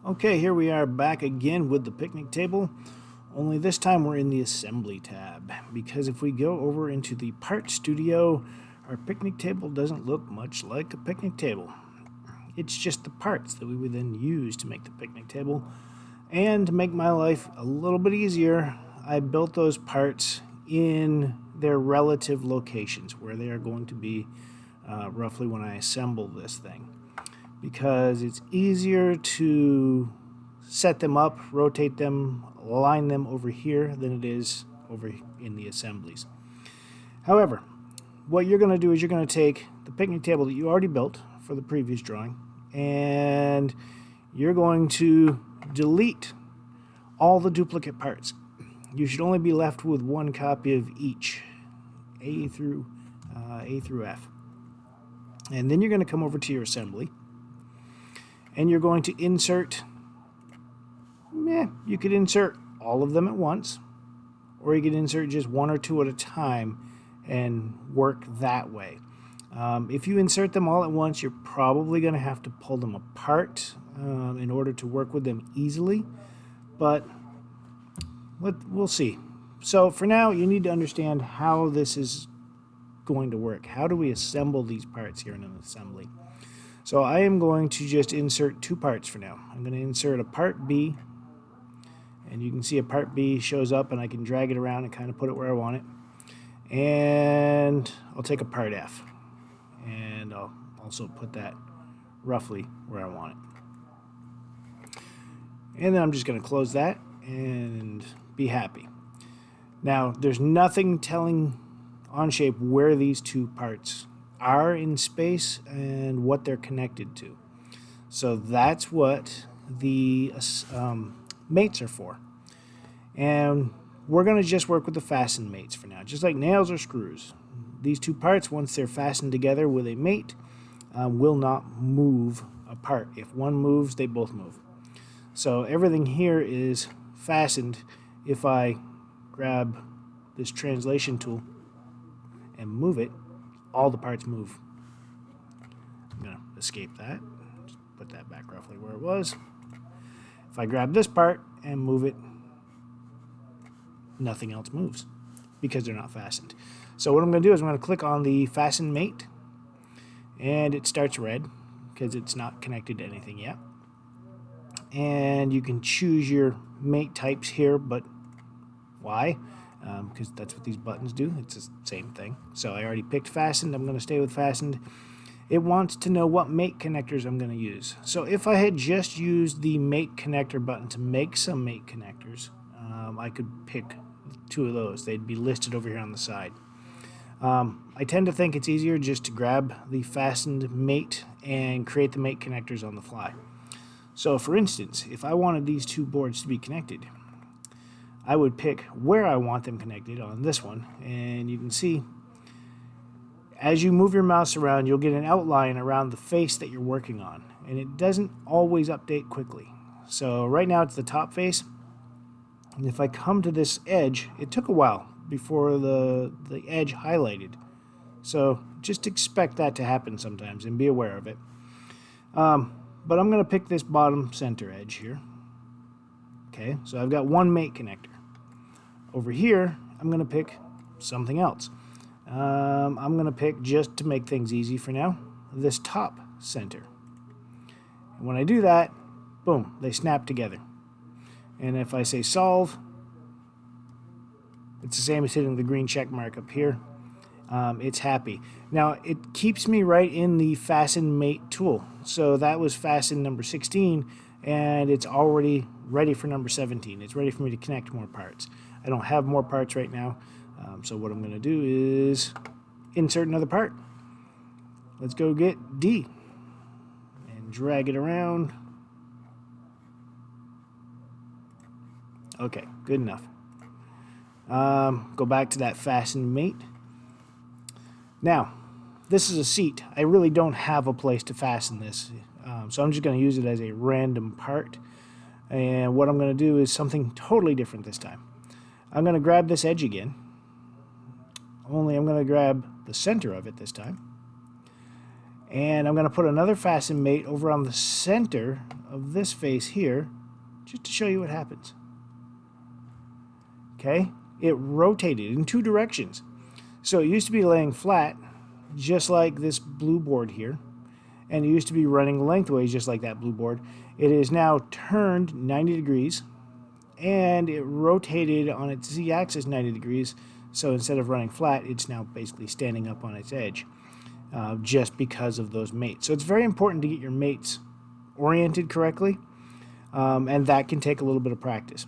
Okay, here we are back again with the picnic table, only this time we're in the assembly tab, because if we go over into the part studio, our picnic table doesn't look much like a picnic table. It's just the parts that we would then use to make the picnic table. And to make my life a little bit easier, I built those parts in their relative locations, where they are going to be roughly when I assemble this thing, because it's easier to set them up, rotate them, align them over here than it is over in the assemblies. However, what you're going to do is you're going to take the picnic table that you already built for the previous drawing, and you're going to delete all the duplicate parts. You should only be left with one copy of each, A through F. And then you're going to come over to your assembly, and you're going to insert, you could insert all of them at once, or you could insert just one or two at a time and work that way. If you insert them all at once, you're probably going to have to pull them apart in order to work with them easily, but we'll see. So for now, you need to understand how this is going to work. How do we assemble these parts here in an assembly? So I am going to just insert two parts for now. I'm going to insert a part B, and you can see a part B shows up, and I can drag it around and kind of put it where I want it. And I'll take a part F, and I'll also put that roughly where I want it. And then I'm just going to close that and be happy. Now, there's nothing telling Onshape where these two parts are in space and what they're connected to. So that's what the mates are for. And we're going to just work with the fasten mates for now, just like nails or screws. These two parts, once they're fastened together with a mate, will not move apart. If one moves, they both move. So everything here is fastened. If I grab this translation tool and move it, all the parts move. I'm going to escape that. Just put that back roughly where it was. If I grab this part and move it, nothing else moves because they're not fastened. So what I'm going to do is I'm going to click on the fasten mate, and it starts red because it's not connected to anything yet. And you can choose your mate types here, but why? Because that's what these buttons do. It's the same thing. So I already picked fastened. I'm going to stay with fastened. It wants to know what mate connectors I'm going to use. So if I had just used the mate connector button to make some mate connectors, I could pick two of those. They'd be listed over here on the side. I tend to think it's easier just to grab the fastened mate and create the mate connectors on the fly. So for instance, if I wanted these two boards to be connected, I would pick where I want them connected on this one, and you can see as you move your mouse around, you'll get an outline around the face that you're working on, and it doesn't always update quickly. So right now it's the top face, and if I come to this edge, it took a while before the edge highlighted. So just expect that to happen sometimes and be aware of it. But I'm going to pick this bottom center edge here. Okay, so I've got one mate connector. Over here, I'm going to pick something else. I'm going to pick, just to make things easy for now, this top center. And when I do that, boom, they snap together. And if I say solve, it's the same as hitting the green check mark up here. It's happy. Now, it keeps me right in the fasten mate tool. So that was fasten number 16, and it's already ready for number 17. It's ready for me to connect more parts. I don't have more parts right now, so what I'm going to do is insert another part. Let's go get D and drag it around. Okay, good enough. Go back to that fasten mate. Now, this is a seat. I really don't have a place to fasten this, so I'm just going to use it as a random part. And what I'm going to do is something totally different this time. I'm going to grab this edge again, only I'm going to grab the center of it this time. And I'm going to put another fasten mate over on the center of this face here just to show you what happens. Okay, it rotated in 2 directions. So it used to be laying flat, just like this blue board here, and it used to be running lengthways just like that blue board. It is now turned 90 degrees, and it rotated on its z-axis 90 degrees, so instead of running flat, it's now basically standing up on its edge, just because of those mates. So it's very important to get your mates oriented correctly, and that can take a little bit of practice.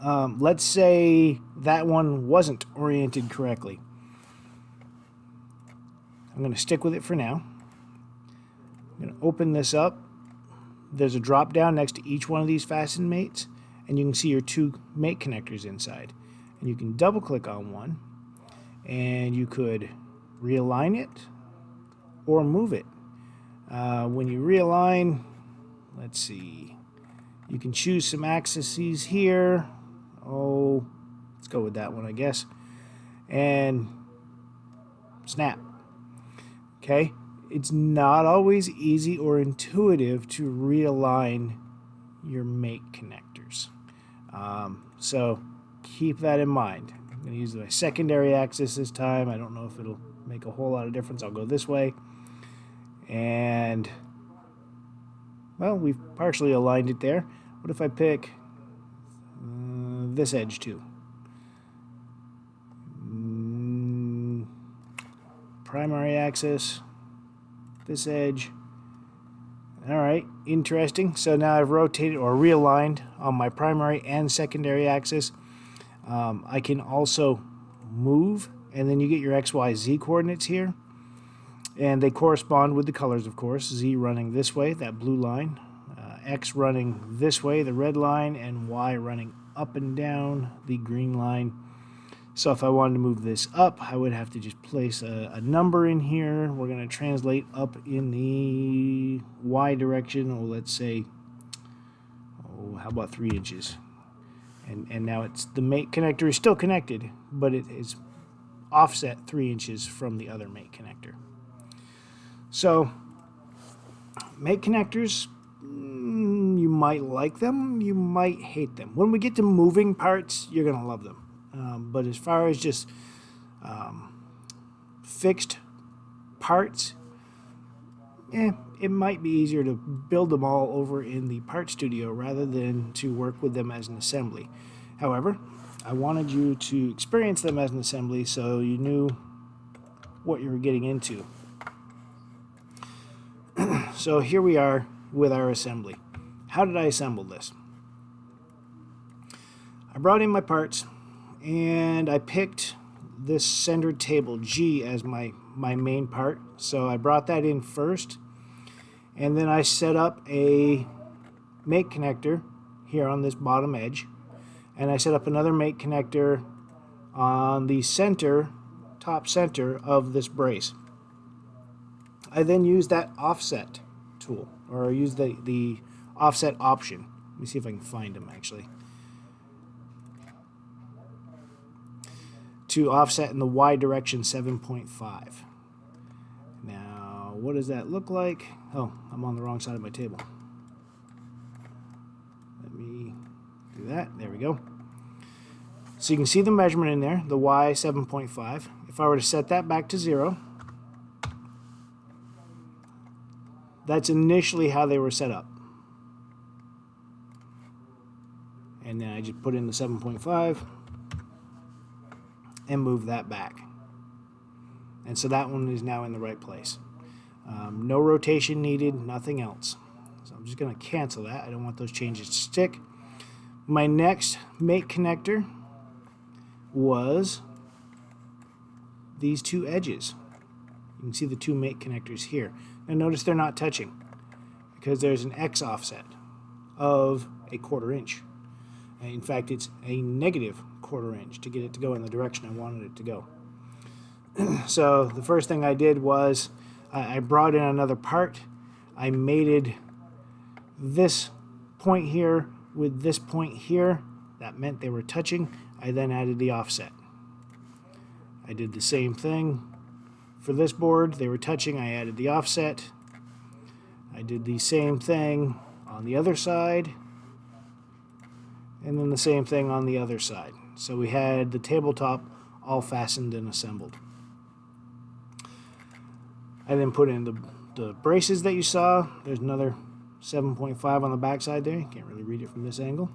Let's say that one wasn't oriented correctly. I'm going to stick with it for now. I'm going to open this up. There's a drop down next to each one of these fasten mates, and you can see your 2 mate connectors inside. And you can double click on one, and you could realign it or move it. When you realign, let's see, you can choose some axes here. Oh, let's go with that one, I guess. And snap. Okay, it's not always easy or intuitive to realign your mate connectors. So keep that in mind. I'm going to use my secondary axis this time. I don't know if it'll make a whole lot of difference. I'll go this way. And, well, we've partially aligned it there. What if I pick this edge too? Primary axis, this edge. All right, interesting. So now I've rotated or realigned on my primary and secondary axis. I can also move, and then you get your X, Y, Z coordinates here. And they correspond with the colors, of course. Z running this way, that blue line. X running this way, the red line. And Y running up and down, the green line. So if I wanted to move this up, I would have to just place a number in here. We're going to translate up in the Y direction. Or let's say, how about 3 inches? And now it's the mate connector is still connected, but it is offset 3 inches from the other mate connector. So, mate connectors, you might like them, you might hate them. When we get to moving parts, you're going to love them. But as far as just fixed parts, it might be easier to build them all over in the part studio rather than to work with them as an assembly. However, I wanted you to experience them as an assembly so you knew what you were getting into. So here we are with our assembly. How did I assemble this? I brought in my parts and I picked this center table G as my main part. So I brought that in first, and then I set up a mate connector here on this bottom edge, and I set up another mate connector on the top center of this brace. I then use that offset tool, or use the offset option. Let me see if I can find them actually. To offset in the Y direction 7.5. Now, what does that look like? Oh, I'm on the wrong side of my table. Let me do that. There we go. So you can see the measurement in there, the Y 7.5. If I were to set that back to 0, that's initially how they were set up. And then I just put in the 7.5 and move that back. And so that one is now in the right place. No rotation needed, nothing else. So I'm just going to cancel that. I don't want those changes to stick. My next mate connector was these 2 edges. You can see the 2 mate connectors here. Now notice they're not touching because there's an X offset of a 1/4 inch. In fact, it's a negative 1/4 inch to get it to go in the direction I wanted it to go. So the first thing I did was I brought in another part. I mated this point here with this point here. That meant they were touching. I then added the offset. I did the same thing for this board. They were touching. I added the offset. I did the same thing on the other side, and then the same thing on the other side. So we had the tabletop all fastened and assembled. I then put in the braces that you saw. There's another 7.5 on the back side there. You can't really read it from this angle.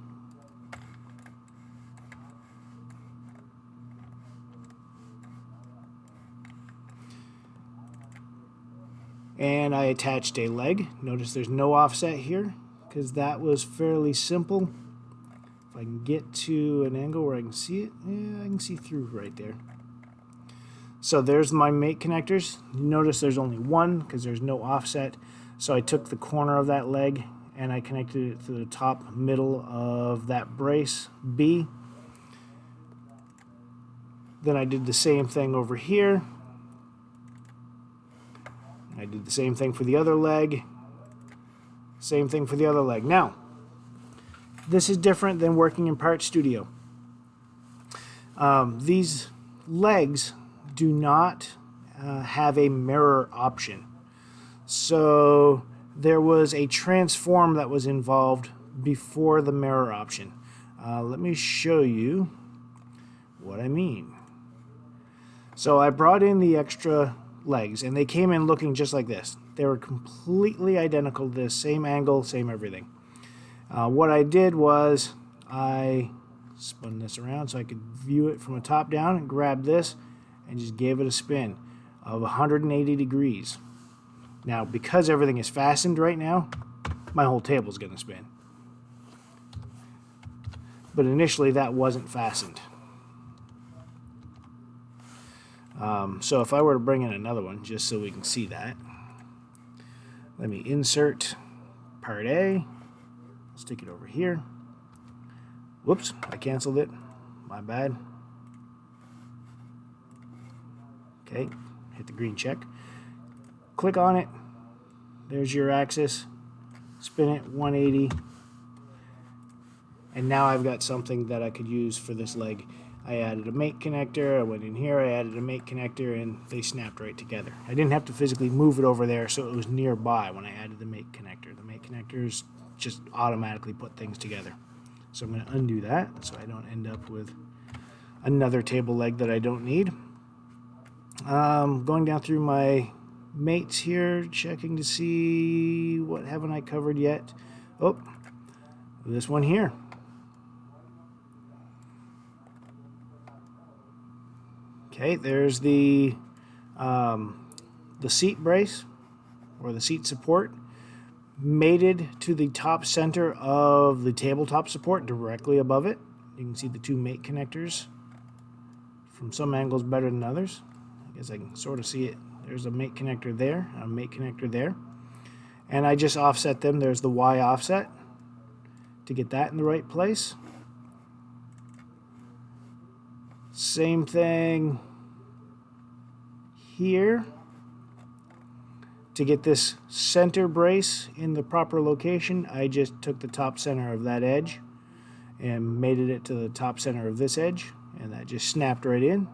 And I attached a leg. Notice there's no offset here because that was fairly simple. If I can get to an angle where I can see it, yeah, I can see through right there. So there's my mate connectors. Notice there's only one because there's no offset. So I took the corner of that leg and I connected it to the top middle of that brace B. Then I did the same thing over here. I did the same thing for the other leg. Same thing for the other leg. Now, this is different than working in Part Studio. These legs do not have a mirror option. So there was a transform that was involved before the mirror option. Let me show you what I mean. So I brought in the extra legs, and they came in looking just like this. They were completely identical to this, same angle, same everything. What I did was I spun this around so I could view it from the top down and grabbed this and just gave it a spin of 180 degrees. Now, because everything is fastened right now, my whole table is going to spin. But initially that wasn't fastened. So if I were to bring in another one, just so we can see that, let me insert part A, stick it over here. Whoops, I canceled it, my bad. Okay, hit the green check. Click on it, there's your axis, spin it 180, and now I've got something that I could use for this leg. I added a mate connector, I went in here, I added a mate connector, and they snapped right together. I didn't have to physically move it over there, so it was nearby when I added the mate connector. The mate connectors just automatically put things together. So I'm going to undo that so I don't end up with another table leg that I don't need. Going down through my mates here, checking to see what haven't I covered yet. Oh, this one here. Okay, there's the seat brace or the seat support mated to the top center of the tabletop support directly above it. You can see the two mate connectors from some angles better than others. I guess I can sort of see it. There's a mate connector there, a mate connector there. And I just offset them. There's the Y offset to get that in the right place. Same thing here to get this center brace in the proper location. I just took the top center of that edge and mated it to the top center of this edge, and that just snapped right in.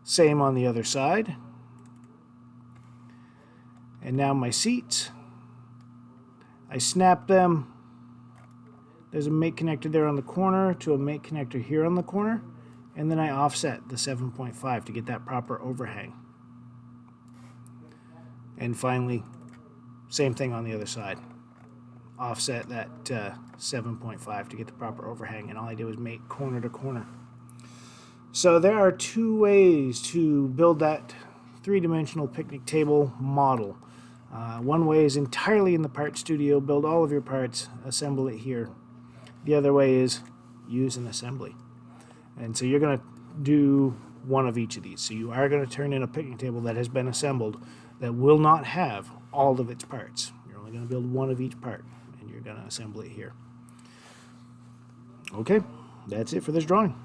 Same on the other side. And now my seats, I snap them. There's a mate connector there on the corner to a mate connector here on the corner, and then I offset the 7.5 to get that proper overhang. And finally, same thing on the other side. Offset that 7.5 to get the proper overhang, and all I did was mate corner to corner. So there are two ways to build that three-dimensional picnic table model. One way is entirely in the Part Studio, build all of your parts, assemble it here. The other way is use an assembly. And so you're going to do one of each of these. So you are going to turn in a picnic table that has been assembled that will not have all of its parts. You're only going to build one of each part, and you're going to assemble it here. Okay, that's it for this drawing.